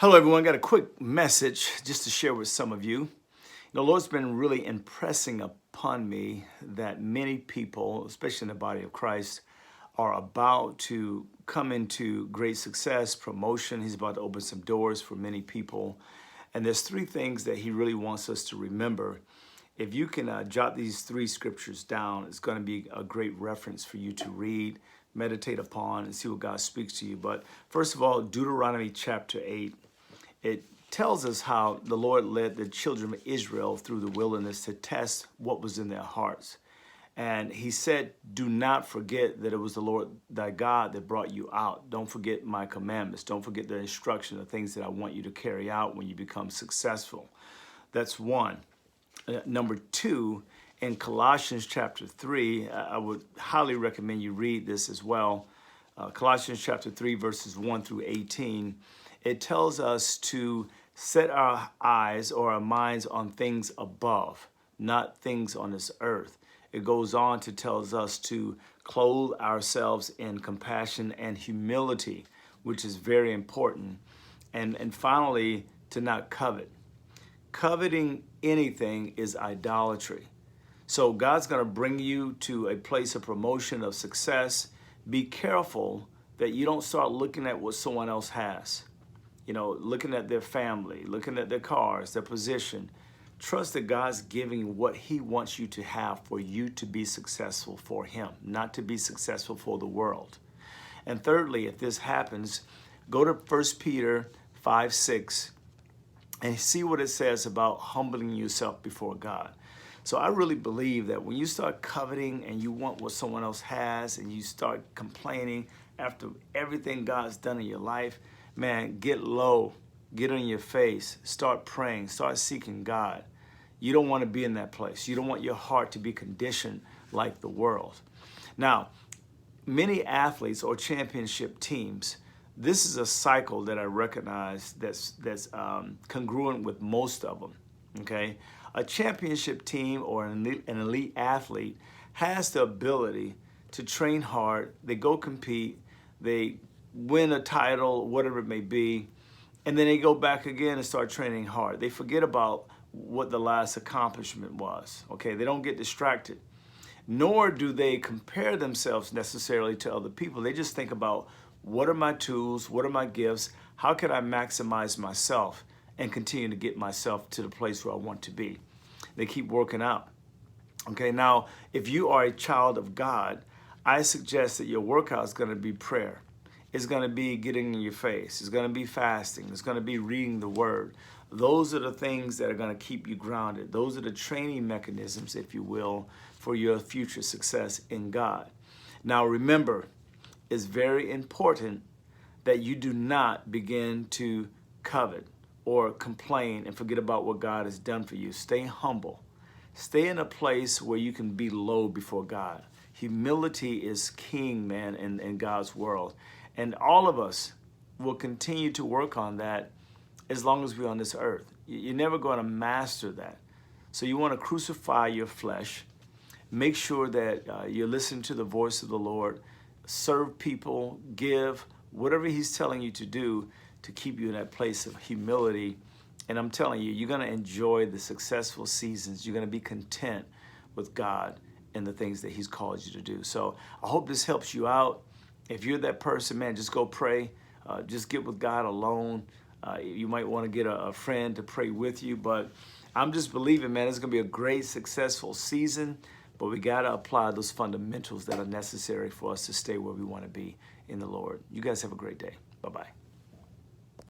Hello, everyone. Got a quick message just to share with some of you. The Lord's been really impressing upon me that many people, especially in the body of Christ, are about to come into great success, promotion. He's about to open some doors for many people. And there's three things that he really wants us to remember. If you can jot these three scriptures down, it's going to be a great reference for you to read, meditate upon, and see what God speaks to you. But first of all, Deuteronomy chapter 8. It tells us how the Lord led the children of Israel through the wilderness to test what was in their hearts. And he said, do not forget that it was the Lord thy God that brought you out. Don't forget my commandments. Don't forget the instruction, the things that I want you to carry out when you become successful. That's one. Number two, in Colossians chapter 3, I would highly recommend you read this as well. Colossians chapter 3, verses 1 through 18. It tells us to set our eyes or our minds on things above, not things on this earth. It goes on to tells us to clothe ourselves in compassion and humility, which is very important. And finally, to not covet. Coveting anything is idolatry. So God's going to bring you to a place of promotion, of success. Be careful that you don't start looking at what someone else has. You know, looking at their family, looking at their cars, their position. Trust that God's giving what he wants you to have for you to be successful for him, not to be successful for the world. And thirdly, if this happens, go to 1 Peter 5:6 and see what it says about humbling yourself before God. So I really believe that when you start coveting and you want what someone else has and you start complaining after everything God's done in your life, man, get low, get on your face, start praying, start seeking God. You don't want to be in that place. You don't want your heart to be conditioned like the world. Now, many athletes or championship teams, this is a cycle that I recognize that's congruent with most of them, okay? A championship team or an elite athlete has the ability to train hard. They go compete, they win a title, whatever it may be, and then they go back again and start training hard. They forget about what the last accomplishment was, okay? They don't get distracted, nor do they compare themselves necessarily to other people. They just think about, what are my tools? What are my gifts? How can I maximize myself and continue to get myself to the place where I want to be? They keep working out. Okay, now, if you are a child of God, I suggest that your workout is going to be prayer. It's going to be getting in your face. It's going to be fasting. It's going to be reading the word. Those are the things that are going to keep you grounded. Those are the training mechanisms, if you will, for your future success in God. Now, remember, it's very important that you do not begin to covet or complain and forget about what God has done for you. Stay humble. Stay in a place where you can be low before God. Humility is king, man, in God's world. And all of us will continue to work on that as long as we're on this earth. You're never going to master that. So you want to crucify your flesh. Make sure that you're listening to the voice of the Lord. Serve people, give, whatever he's telling you to do to keep you in that place of humility. And I'm telling you, you're going to enjoy the successful seasons. You're going to be content with God and the things that he's called you to do. So I hope this helps you out. If you're that person, man, just go pray. Just get with God alone. You might want to get a friend to pray with you. But I'm just believing, man, it's going to be a great, successful season. But we got to apply those fundamentals that are necessary for us to stay where we want to be in the Lord. You guys have a great day. Bye-bye.